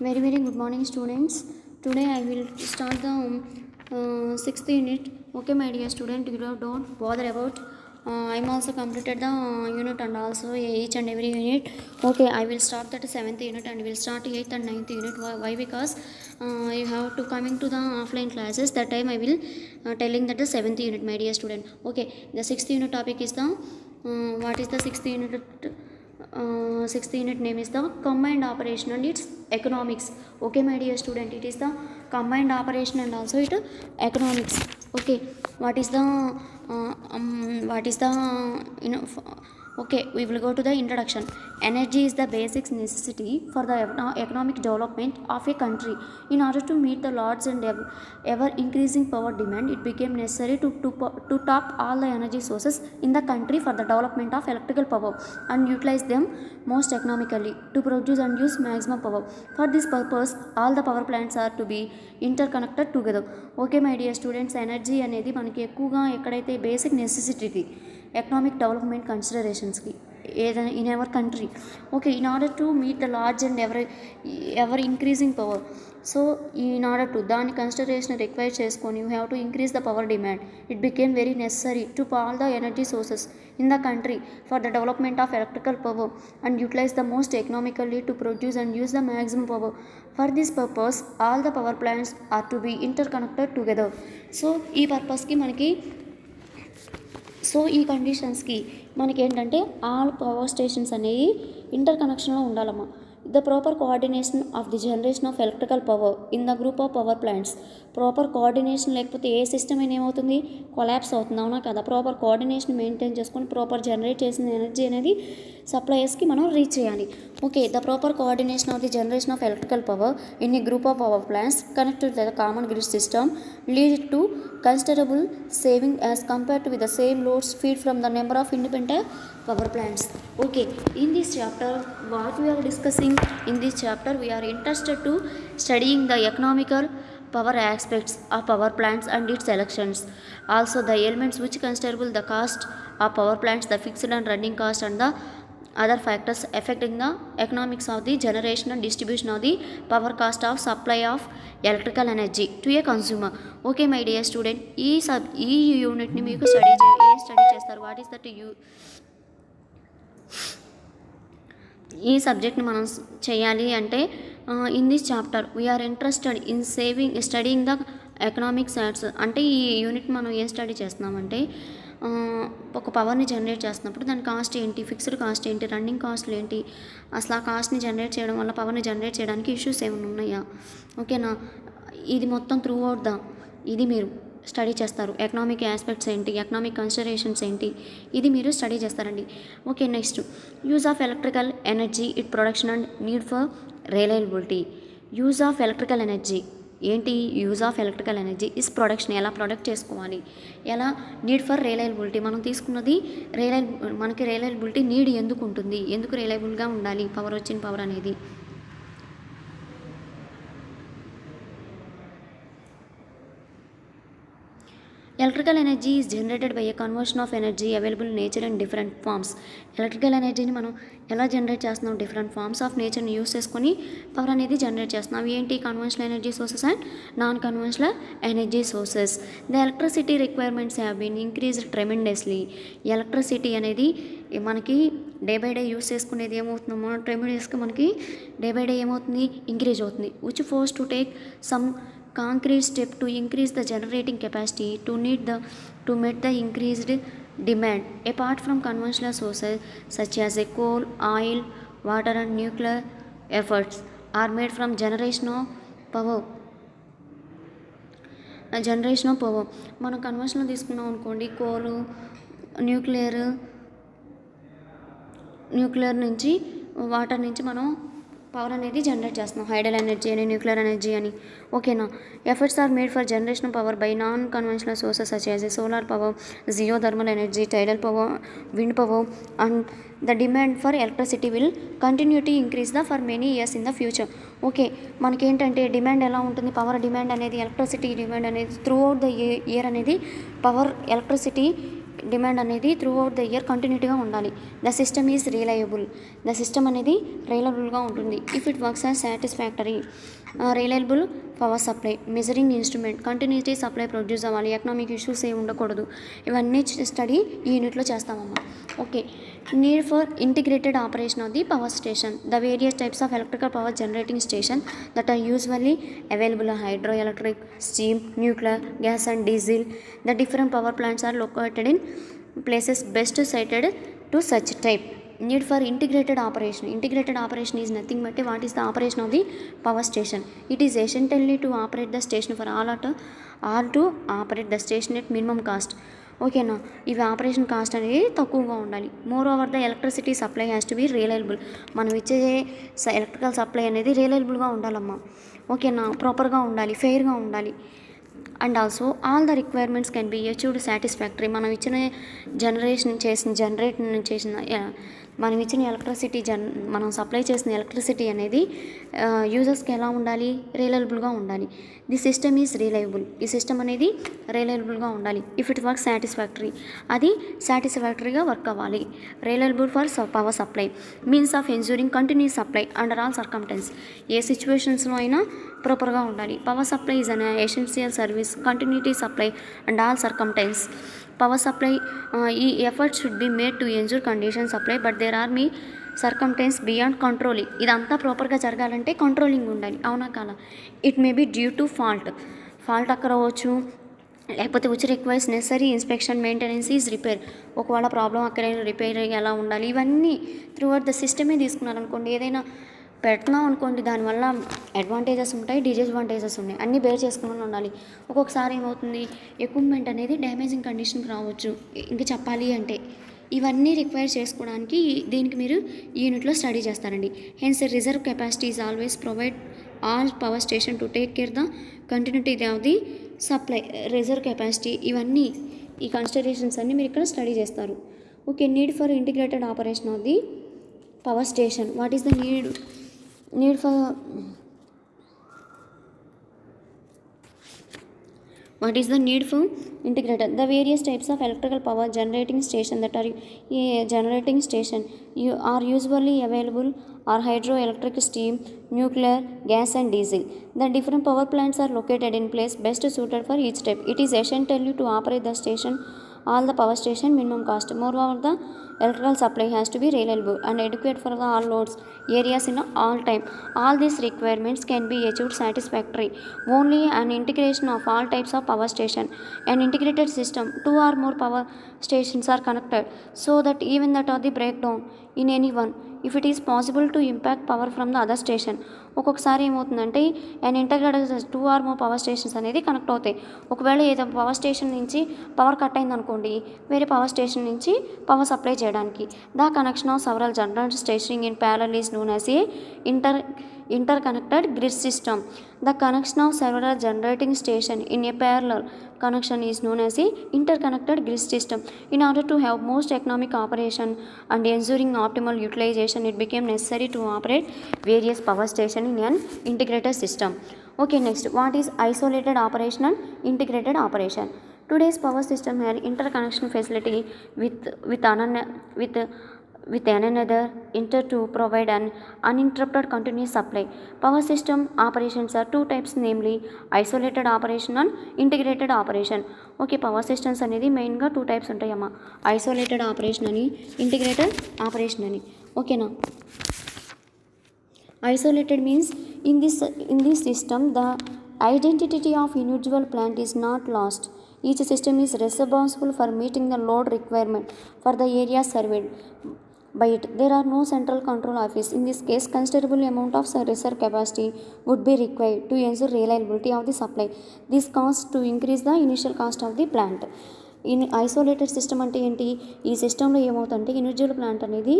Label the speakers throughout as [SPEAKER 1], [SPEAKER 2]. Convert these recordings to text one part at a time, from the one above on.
[SPEAKER 1] Very good morning, students. Today I will start the sixth unit. Okay, my dear student, you don't bother about. I'm also completed the unit and also each and every unit. Okay, I will start that seventh unit and will start eighth and ninth unit. Why? Because you have to coming to the offline classes. That time I will telling that the seventh unit, my dear student. Okay, the sixth unit topic is the what is the sixth unit? Sixth unit name is the combined operation and its economics. Okay, my dear student, it is the combined operation and also it economics. Okay, what is the okay, we will go to the introduction. Energy is the basic necessity for the economic development of a country. In order to meet the large and ever increasing power demand, it became necessary to tap all the energy sources in the country for the development of electrical power and utilize them most economically to produce and use maximum power. For this purpose, all the power plants are to be interconnected together. Okay, my dear students, energy అనేది మనకి ఎక్కువగా ఎక్కడైతే basic necessity economic development కన్సిడరేషన్స్కి ఏదైనా in our country. Okay, in order to meet the large and ever increasing power. So in order to దాని consideration require చేసుకొని you have to increase the power demand. It became very necessary to all the energy sources in the country for the development of electrical power and utilize the most economically to produce and use the maximum power. For this purpose, all the power plants are to be interconnected together. So ఈ పర్పస్కి మనకి ఈ కండిషన్స్కి మనకి ఏంటంటే all power stations అనేవి ఇంటర్ కనెక్షన్లో ఉండాలమ్మా. The proper coordination of the generation of electrical power in the group of power plants. Proper coordination లేకపోతే ఏ సిస్టమ్ అయినా ఏమవుతుంది, కొలాప్స్ అవుతుంది, అవునా కదా. ప్రాపర్ కోఆర్డినేషన్ మెయింటైన్ చేసుకొని ప్రాపర్ జనరేట్ చేసిన ఎనర్జీ అనేది సప్లయర్స్కి మనం రీచ్ చేయాలి. Okay, the proper coordination of the generation of electrical power in a group of power plants connected to the common grid system lead to considerable saving as compared with the same loads feed from the number of independent power plants. Okay, in this chapter what we are discussing, in this chapter we are interested to studying the economical power aspects of power plants and its selections, also the elements which considerable the cost of power plants, the fixed and running cost and the other factors affecting the economics of the generation and distribution of the power cost of supply of electrical energy to a consumer. Okay, my dear student, ఈ యూనిట్ని మీకు study చేస్తారు. What is that ఈ సబ్జెక్ట్ని మనం చేయాలి అంటే in this chapter we are interested in studying the economics ads. అంటే ఈ యూనిట్ మనం ఏం స్టడీ చేస్తున్నామంటే ఒక పవర్ని జనరేట్ చేస్తున్నప్పుడు దాని కాస్ట్ ఏంటి, ఫిక్స్డ్ కాస్ట్ ఏంటి, రన్నింగ్ కాస్ట్లు ఏంటి, అసలు ఆ కాస్ట్ని జనరేట్ చేయడం వల్ల పవర్ని జనరేట్ చేయడానికి ఇష్యూస్ ఏమైనా ఉన్నాయా. ఓకేనా, ఇది మొత్తం త్రూ అవుట్ ఇది మీరు స్టడీ చేస్తారు. ఎకనామిక్ ఆస్పెక్ట్స్ ఏంటి, ఎకనామిక్ కన్సిడరేషన్స్ ఏంటి, ఇది మీరు స్టడీ చేస్తారండి. Okay, next use of electrical energy, it production and need for reliability. Use of electrical energy ఏంటి, use of electrical energy is production, ఎలా ప్రొడక్ట్ చేసుకోవాలి, ఎలా నీడ్ ఫర్ రిలయబిలిటీ, మనం తీసుకున్నది మనకి రిలయబిలిటీ నీడ్ ఎందుకు ఉంటుంది, ఎందుకు రిలయబుల్గా ఉండాలి పవర్ వచ్చిన పవర్ అనేది. Electrical energy is generated by a conversion of energy available nature and different forms. Electrical ఎనర్జీని మనం ఎలా జనరేట్ చేస్తున్నాం, డిఫరెంట్ ఫార్మ్స్ ఆఫ్ నేచర్ని యూస్ చేసుకొని పవర్ అనేది జనరేట్ చేస్తున్నాం. అవి ఏంటి, conventional energy sources and non conventional energy sources. The electricity requirements have been increased tremendously. Electricity అనేది మనకి డే బై డే యూస్ చేసుకునేది ఏమవుతుందో ట్రెమెండస్గా మనకి డే బై డే ఏమవుతుంది, ఇంక్రీజ్ అవుతుంది. Which force to take some concrete step to increase the generating capacity to meet the increased demand. Apart from conventional sources such as coal, oil, water and nuclear, efforts are made from generation of power. మనం conventional తీసుకున్నాం అనుకోండి, కోలు, nuclear నుంచి, water నుంచి మనం power అనేది generate చేస్తున్నాం, hydel energy అని, న్యూక్లియర్ ఎనర్జీ అని. ఓకేనా, efforts are made for generation of power by non conventional sources such as solar power, geothermal energy, tidal power, wind power and the demand for electricity will continue to increase for many years in the future. Okay, మనకేంటంటే demand ఎలా ఉంటుంది, power demand అనేది, electricity demand అనేది through out the year అనేది power electricity demand అనేది through out the year కంటిన్యూటీగా ఉండాలి. The system is reliable. The system అనేది రిలయబుల్గా ఉంటుంది. If it works as satisfactory. Reliable power supply, measuring instrument, continuity supply produce అవ్వాలి, economic issues ఏమి ఉండకూడదు. ఇవన్నీ స్టడీ ఈ యూనిట్లో చేస్తామమ్మా. Okay, need for integrated operation of the power station. The various types of electrical power generating station that are usually available hydro electric, steam, nuclear, gas and diesel. The different power plants are located in places best suited to such type. Need for integrated operation. Integrated operation is nothing but what is the operation of the power station. It is essentially to operate the station for all to operate the station at minimum cost. ఓకేనా, ఇవి operation cost అనేది తక్కువగా ఉండాలి. More over the electricity supply has to be reliable. మనం ఇచ్చే electrical supply అనేది రిలయబుల్గా ఉండాలమ్మా. ఓకేనా, ప్రాపర్గా ఉండాలి, ఫెయిర్గా ఉండాలి. And also all the requirements can be achieved satisfactory. మనం ఇచ్చిన మనం ఇచ్చిన ఎలక్ట్రిసిటీ మనం సప్లై చేసిన ఎలక్ట్రిసిటీ అనేది యూజర్స్కి ఎలా ఉండాలి, రిలయబుల్గా ఉండాలి. The system is reliable. ఈ సిస్టమ్ అనేది రిలయబుల్గా ఉండాలి. ఇఫ్ ఇట్ వర్క్ సాటిస్ఫాక్టరీ, అది సాటిస్ఫాక్టరీగా వర్క్ అవ్వాలి. Reliable for power supply, means of ensuring continuous supply under all circumstance. ఏ సిచ్యువేషన్స్లో అయినా ప్రాపర్గా ఉండాలి. Power supply is an essential service, continuity supply and all circumstance. Power supply ఈ effort should be made to ensure condition supply but there are me circumstance beyond controlling. ఇదంతా ప్రాపర్గా జరగాలంటే controlling ఉండాలి, అవునా కాదా. It may be due to fault occur అవ్వచ్చు, లేకపోతే which requires necessary inspection, maintenance is repair. ఒకవేళ ప్రాబ్లం అక్కడైనా రిపేర్ ఎలా ఉండాలి, ఇవన్నీ త్రూ అవుట్ ద సిస్టమే తీసుకున్నారనుకోండి. ఏదైనా పెడుతున్నాం అనుకోండి, దానివల్ల అడ్వాంటేజెస్ ఉంటాయి, డిసడ్వాంటేజెస్ ఉన్నాయి, అన్నీ బేర్ చేసుకుని ఉండాలి. ఒక్కొక్కసారి ఏమవుతుంది, ఎక్విప్మెంట్ అనేది డ్యామేజింగ్ కండిషన్కి రావచ్చు. ఇంకా చెప్పాలి అంటే ఇవన్నీ రిక్వైర్ చేసుకోవడానికి దీనికి మీరు ఈ యూనిట్లో స్టడీ చేస్తారండి. Hence reserve capacity is always provide all power station to take care the continuity of the supply. Reserve capacity, ఇవన్నీ ఈ కన్సిడరేషన్స్ అన్నీ మీరు ఇక్కడ స్టడీ చేస్తారు. Okay, need for integrated operation of the power station. What is the need for what is the need for integrated? The various types of electrical power generating station that are generating station are usually available are hydroelectric, steam, nuclear, gas and diesel. The different power plants are located in place best suited for each type. It is essential to operate the station all the power station minimum cost. Moreover, the electrical supply has to be reliable and adequate for the all loads areas in all time. All these requirements can be achieved satisfactory only an integration of all types of power station. An integrated system, two or more power stations are connected so that even that are the breakdown in any one, if it is possible to impact power from the other station. ఒక్కొక్కసారి ఏమవుతుందంటే and integrated 2 or more power stations అనేది connect అవుతాయి. ఒకవేళ ఏదో power station నుంచి power cut అయింది అనుకోండి, వేరే పవర్ స్టేషన్ నుంచి పవర్ సప్లై చేయడానికి the connection of several generator stationing in parallel is known as a interconnected grid system. The connection of several generating stations in a parallel connection is known as a interconnected grid system. In order to have most economic operation and ensuring optimal utilization, it became necessary to operate various power stations in an integrated system. Okay, next, what is isolated operation and integrated operation? Today's power system has interconnection facility with another to provide an uninterrupted continuous supply. Power system operations are two types, namely isolated operation and integrated operation. Okay, power systems అనేది మెయిన్గా 2 types ఉంటాయమ్మా, isolated operation అని, integrated operation అని. ఓకేనా, isolated means in this system the identity of individual plant is not lost. Each system is responsible for meeting the load requirement for the area served by it. There are no central control office. In this case, considerable amount of reserve capacity would be required to ensure reliability of the supply. This caused to increase the initial cost of the plant. In isolated system అంటే ఏంటి, ఈ సిస్టంలో ఏమవుతుందంటే individual plant అనేది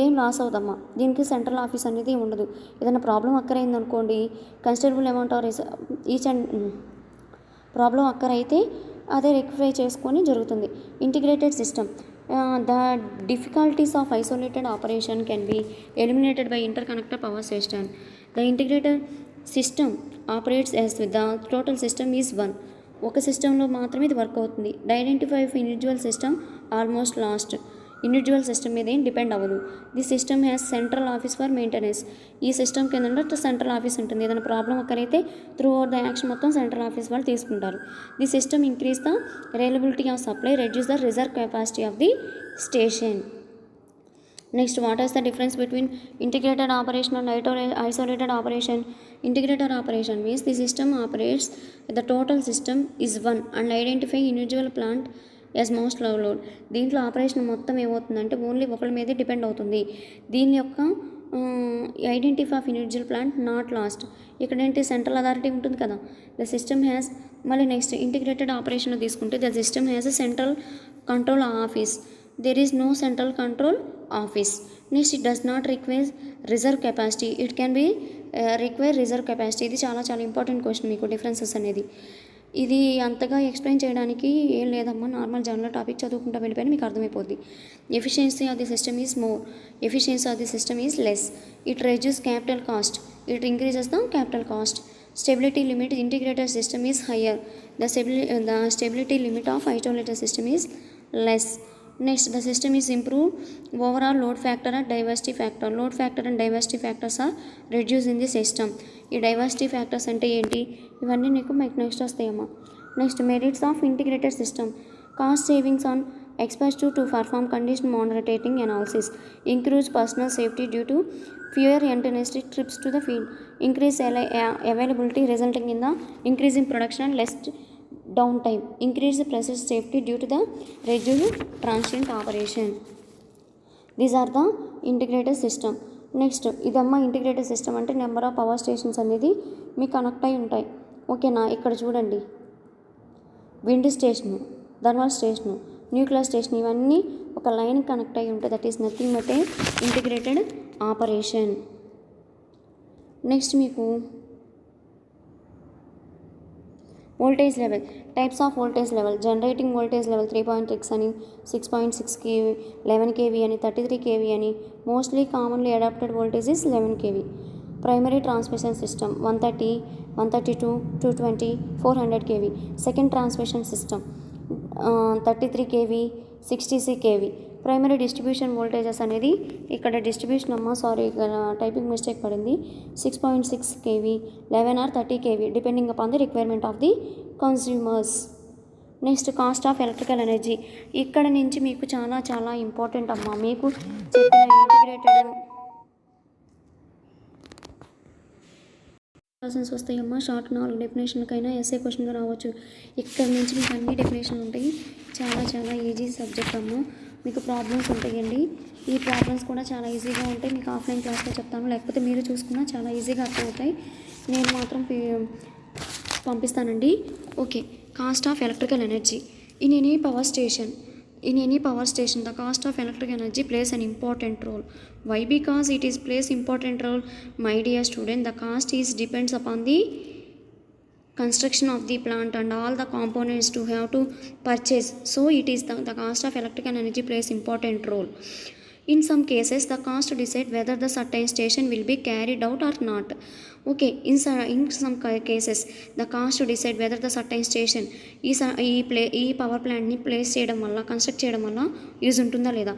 [SPEAKER 1] ఏం loss అవుదమ్మా, దీనికి central office అనేది ఉండదు. ఏదైనా ప్రాబ్లం అక్కరైంది అనుకోండి, considerable amount of each and problem అక్కరైతే అదే రెక్టిఫై చేసుకొని జరుగుతుంది. Integrated system, the difficulties of isolated operation can be eliminated by interconnected power station. The integrated system operates as the total system is one. ఒక సిస్టంలో మాత్రమే ఇది work అవుతుంది. Identify of individual system almost lost. Individual system మీద ఏం depend అవ్వదు. The system has central office for maintenance. ఈ system కింద సెంట్రల్ ఆఫీస్ ఉంటుంది. ఏదైనా ప్రాబ్లం ఒక్కరైతే త్రూ అవుట్ ద యాక్షన్ మొత్తం సెంట్రల్ ఆఫీస్ వాళ్ళు తీసుకుంటారు. The system increase the reliability of supply, reduce the reserve capacity of the station. Next, what is the difference between integrated operation and isolated operation? Integrated operation means the system operates, the total system is one and identify individual plant as most load. దీంట్లో operation మొత్తం ఏమవుతుందంటే only ఒకళ్ళ మీదే depend అవుతుంది. దీని యొక్క identify of individual plant not lost. ఇక్కడ ఏంటి సెంట్రల్ అథారిటీ ఉంటుంది కదా. ద సిస్టమ్ హ్యాస్, మళ్ళీ నెక్స్ట్ ఇంటిగ్రేటెడ్ ఆపరేషన్లో తీసుకుంటే the system has a central control office. There is no central control office. Next, it does not require reserve capacity. It can be require reserve capacity. ఇది చాలా important question మీకు differences అనేది. ఇది అంతగా explain చేయడానికి ఏం లేదమ్మా, నార్మల్ జనరల్ టాపిక్ చదువుకుంటా వెళ్ళిపోయినా మీకు అర్థమైపోద్ది. Efficiency of the system is more, efficiency of the system is less. It reduce capital cost, it increases the capital cost. Stability limit, integrated system is higher. The stability limit of isolated system is less. Next, the system is improved overall load factor and diversity factor. Load factor and diversity factors are reduced in the system. ఈ diversity factors అంటే ఏంటి, ఇవన్నీ నీకు మీకు next వస్తాయమ్మా. Next, merits of integrated system. Cost savings on experts to perform condition monitoring analysis, increase personal safety due to fewer unnecessary trips to the field, increase availability resulting in the increase in production and less downtime, increase the process safety due to the reduced transient operation. These are the integrated system. Next, ఇదమ్మా integrated system అంటే number of power stations అనేది మీకు connect అయి ఉంటాయి. ఓకేనా, ఇక్కడ చూడండి, wind station, thermal station, nuclear station, ఇవన్నీ ఒక లైన్ కనెక్ట్ అయి ఉంటాయి. That is nothing but a integrated operation. Next మీకు voltage level, types of voltage level. Generating voltage level 3.6 అని, 6.6 kV, 11 kV అని, 33 kV అని. Mostly commonly adopted voltage is 11 kV. Primary transmission system 130, 132, 220, 400 kV. Second transmission system 33 kV, 60 kV. Primary distribution voltages అనేది ఇక్కడ distribution అమ్మ, sorry ఇక్కడ typing mistake పడింది. 6.6 kV, 11 or 30 kV depending upon the requirement of the consumers. Next, cost of electrical energy. ఇక్కడ నుంచి మీకు చాలా important అమ్మ. మీకు చెప్పిన ఇంటిగ్రేటెడ్ క్వశ్చన్స్ వస్తాయమ్మా. షార్ట్ 4 డెఫినేషన్కైనా ఎస్ఏ క్వశ్చన్గా రావచ్చు. ఇక్కడ నుంచి మీకు అన్ని డెఫినేషన్లు ఉంటాయి. చాలా ఈజీ సబ్జెక్ట్ అమ్మ. మీకు ప్రాబ్లమ్స్ ఉంటాయండి. ఈ ప్రాబ్లమ్స్ కూడా చాలా ఈజీగా ఉంటాయి. మీకు ఆఫ్లైన్ క్లాస్లో చెప్తాను, లేకపోతే మీరు చూసుకున్నా చాలా ఈజీగా అర్థమవుతాయి. నేను మాత్రం పంపిస్తానండి. Okay, cost of electrical energy. In any power station, the cost of electric energy plays an important role. Why? Because it is plays important role, my dear student. The cost is depends upon the construction of the plant and all the components to have to purchase. So it is the cost of electrical energy plays important role. In some cases, the cost decide whether the certain station will be carried out or not. Okay, in some cases, the cost decide whether the certain station ఈ power ప్లాంట్ని place చేయడం వల్ల, construct చేయడం వల్ల use ఉంటుందా లేదా.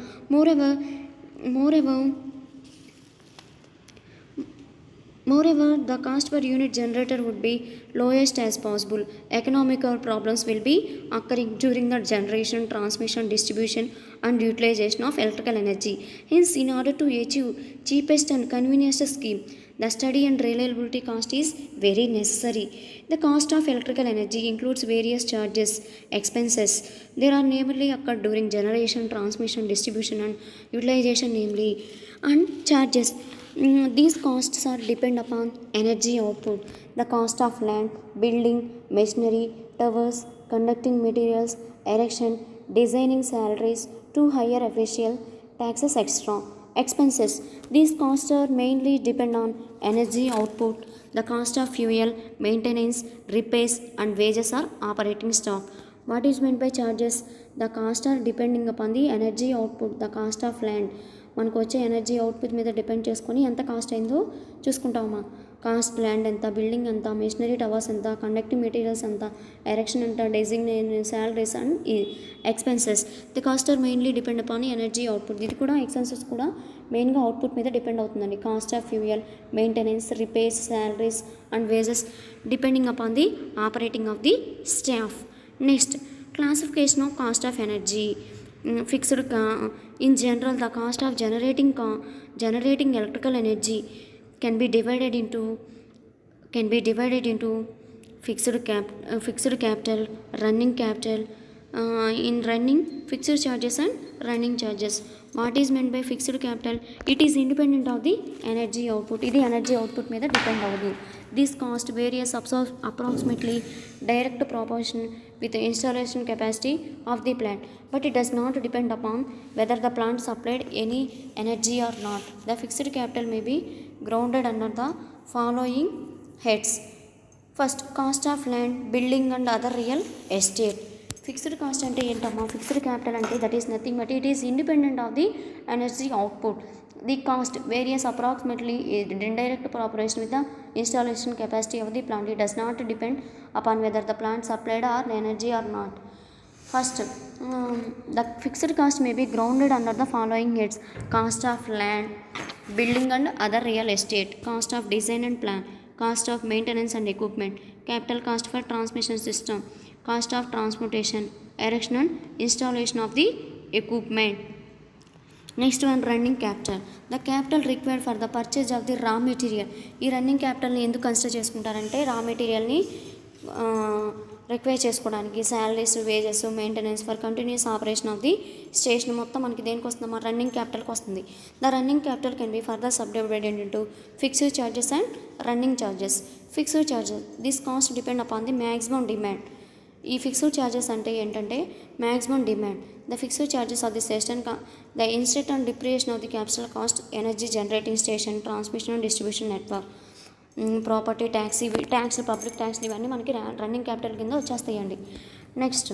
[SPEAKER 1] Moreover, the cost per unit generator would be lowest as possible. Economical problems will be occurring during the generation, transmission, distribution and utilization of electrical energy. Hence, in order to achieve cheapest and convenience scheme, the study and reliability cost is very necessary. The cost of electrical energy includes various charges, expenses. There are namely occurred during generation, transmission, distribution and utilization namely, and charges. These costs are depend upon energy output, the cost of land, building, machinery, towers, conducting materials, erection, designing salaries to hire official, taxes extra. Expenses. These costs are mainly depend on energy output, the cost of fuel, maintenance, repairs and wages or operating staff. What is meant by charges? The costs are depending upon the energy output, the cost of land. మనకు వచ్చే energy output మీద depend చేసుకొని ఎంత cost అయిందో చూసుకుంటామా. Cost land ఎంత, building ఎంత, machinery towers ఎంత, కండక్టింగ్ మెటీరియల్స్ ఎంత, ఎరెక్షన్ ఎంత, designation salaries and expenses. The cost are mainly depend upon energy output. ఇది కూడా ఎక్స్పెన్సెస్ కూడా మెయిన్గా అవుట్పుట్ మీద డిపెండ్ అవుతుందండి. Cost of fuel, maintenance, repairs, salaries and wages depending upon the operating of the staff. Next, classification of cost of energy. Fixed in general, the cost of generating electrical energy can be divided into fixed capital, running capital. In running, fixed charges and running charges. What is meant by fixed capital? It is independent of the energy output. ఇది energy output మీద depend అవ్వదు. This cost varies approximately direct proportion with the installation capacity of the plant, but it does not depend upon whether the plant supplied any energy or not. The fixed capital may be grounded under the following heads. First, cost of land, building and other real estate. Fixed cost అంటే ఏంటమ్మా? Fixed capital అంటే that is nothing but it is independent of the energy output. The cost various approximately in direct proportion with the installation capacity of the plant. It does not depend upon whether the plant supplied or energy or not. First, the fixed cost may be grounded under the following heads: cost of land, building and other real estate, cost of design and plan, cost of maintenance and equipment, capital cost for transmission system, cost of transportation, erection and installation of the equipment. Next one, running capital. The capital required for the purchase of the raw material. ఈ running క్యాపిటల్ని ఎందుకు consider చేసుకుంటారంటే raw మెటీరియల్ని require చేసుకోవడానికి, salaries, wages, maintenance for continuous operation of the station మొత్తం మనకి దేనికి వస్తుందమ్మా? రన్నింగ్ క్యాపిటల్కి వస్తుంది. The running capital can be further subdivided into fixed charges and running charges. Fixed charges, this cost depend upon the maximum demand. ఈ fixed charges అంటే ఏంటంటే maximum demand. The fixed charges of the station the instant and depreciation of the capital cost, energy generating station, transmission and distribution network, property tax, tax, public ట్యాక్స్లు ఇవన్నీ మనకి running capital కింద వచ్చేస్తాయండి. Next,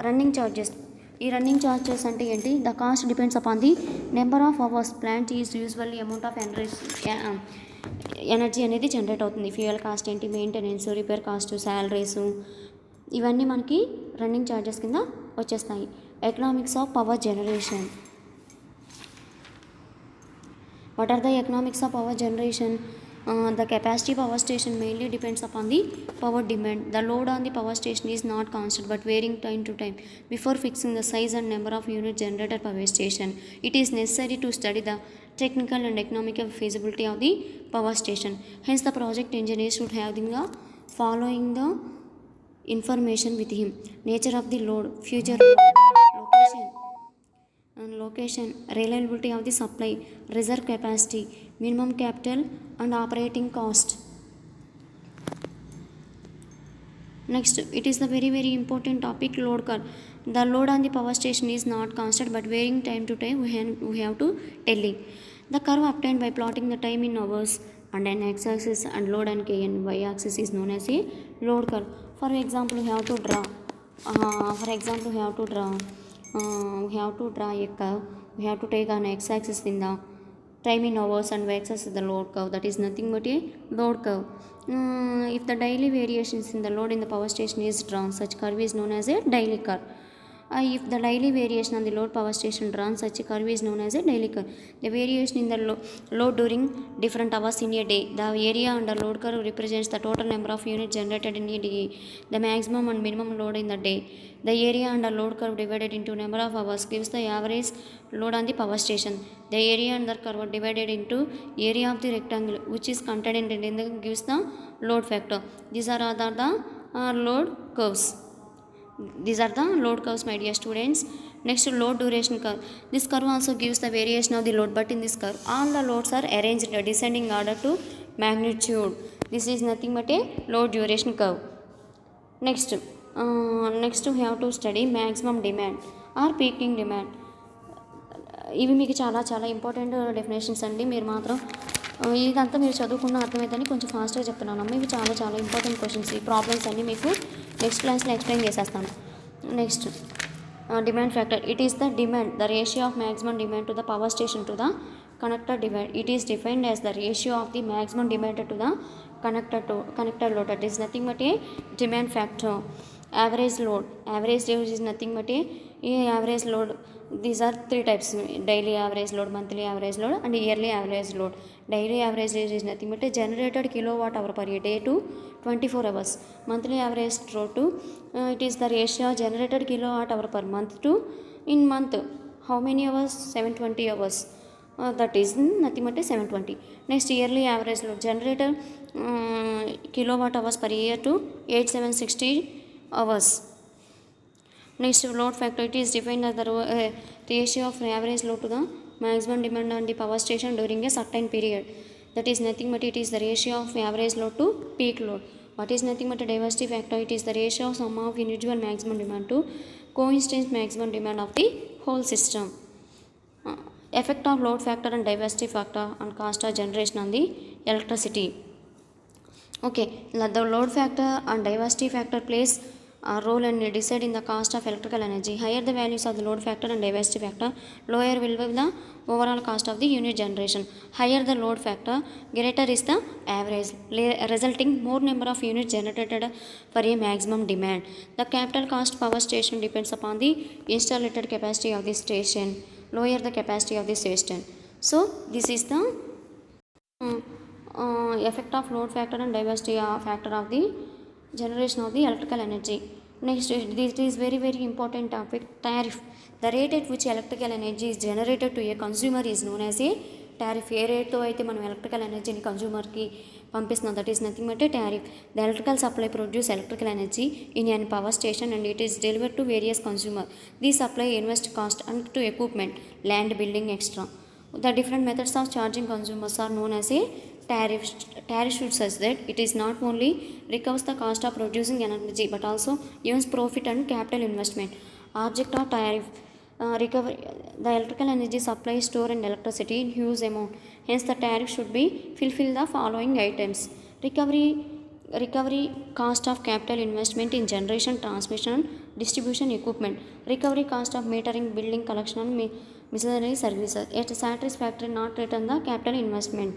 [SPEAKER 1] running charges. ఈ running charges అంటే ఏంటి? The cost depends upon the number of hours plant is usually amount of energy అనేది generate అవుతుంది. ఫ్యూయల్ కాస్ట్ ఏంటి, మెయింటెనెన్స్, రిపేర్ కాస్ట్, శాలరీస్, ఇవన్నీ మనకి రన్నింగ్ ఛార్జెస్ కింద వచ్చేస్తాయి. Economics of power generation. What are the economics of power generation? The capacity power station mainly depends upon the power demand. The load on the power station is not constant but varying time to time. Before fixing the size and number of units generated per station, it is necessary to study the technical and economical feasibility of the power station. Hence, the project engineer should have the following the information with him: nature of the load, future load, location, reliability of the supply, reserve capacity, minimum capital and operating cost. Next, it is the very important topic, load curve. The load on the power station is not constant but varying time to time. We have to telling the curve obtained by plotting the time in hours and an x-axis and load and k and y-axis is known as a load curve. For example, we have to draw a curve. We have to take an x-axis in the time in hours and y-axis is the load curve. That is nothing but a load curve. If the daily variations in the load in the power station is drawn, such curve is known as a daily curve. If the daily variation on the load power station drawn, such a curve is known as a daily curve. The variation in the load during different hours in a day. The area under load curve represents the total number of units generated in a day. The maximum and minimum load in the day. The area under load curve divided into number of hours gives the average load on the power station. The area under curve divided into area of the rectangle which is contained in the gives the load factor. These are the load curves. These are the load curves, my dear students. Next, load duration curve. This curve also gives the variation of the load, but in this curve all the loads are arranged in a descending order to magnitude. This is nothing but a load duration curve. Next we have to study maximum demand or peaking demand. ఇవి మీకు చాలా important definitions అండి. మీరు మాత్రం ఇదంతా మీరు చదువుకున్న అర్థమైందని కొంచెం ఫాస్ట్గా చెప్తున్నాను అమ్మ. ఇవి చాలా ఇంపార్టెంట్ క్వశ్చన్స్. ఈ ప్రాబ్లమ్స్ అన్నీ మీకు నెక్స్ట్ క్లాస్లో ఎక్స్ప్లెయిన్ చేసేస్తాను. Next, demand factor. It is the demand, the ratio of maximum demand to the power station to the connector demand. It is defined as the ratio of the maximum demand to the connector load. That is nothing but a demand factor. Average load is nothing but a average load. These are three types: daily average load, monthly average load, and yearly average load. Daily average load is nothing but a generated kilowatt hour per day to 24 hours. Monthly average load to it is the ratio generated kilowatt hour per month to in month. How many hours? 720 hours. That is nothing but 720. Next, yearly average load generated kilowatt hours per year to 8760 hours. Next, load factor. It is defined as the ratio of average load to the maximum demand on the power station during a certain period. That is nothing but it is the ratio of average load to peak load. What is nothing but a diversity factor? It is the ratio of sum of individual maximum demand to coincident maximum demand of the whole system. Effect of load factor and diversity factor on cost of generation on the electricity. Okay, the load factor and diversity factor plays a role and decide in the cost of electrical energy. Higher the values of the load factor and diversity factor, lower will be the overall cost of the unit generation. Higher the load factor, greater is the average, resulting more number of units generated for a maximum demand. The capital cost power station depends upon the installed capacity of the station, lower the capacity of the station. So this is the effect of load factor and diversity factor of the generation of the electrical energy. Next, this is very important topic, tariff. The rate at which electrical energy is generated to a consumer is known as a tariff. ఏ రేట్తో అయితే మనం electrical ఎనర్జీని కన్జ్యూమర్కి పంపిస్తున్నాం, that is nothing but A tariff. The electrical supply produce electrical energy in an power station and it is delivered to various consumer. The supply invest cost and to equipment, land, building, extra. The different methods of charging consumers are known as a tariff. Tariff should such that it is not only recovers the cost of producing energy but also earns profit and capital investment. Object of tariff: recover the electrical energy supply, store and electricity in huge amount. Hence, the tariff should be fulfill the following items: recovery cost of capital investment in generation, transmission, distribution equipment. Recovery cost of metering, billing, collection and miscellaneous services. Yet satisfactory not return the capital investment.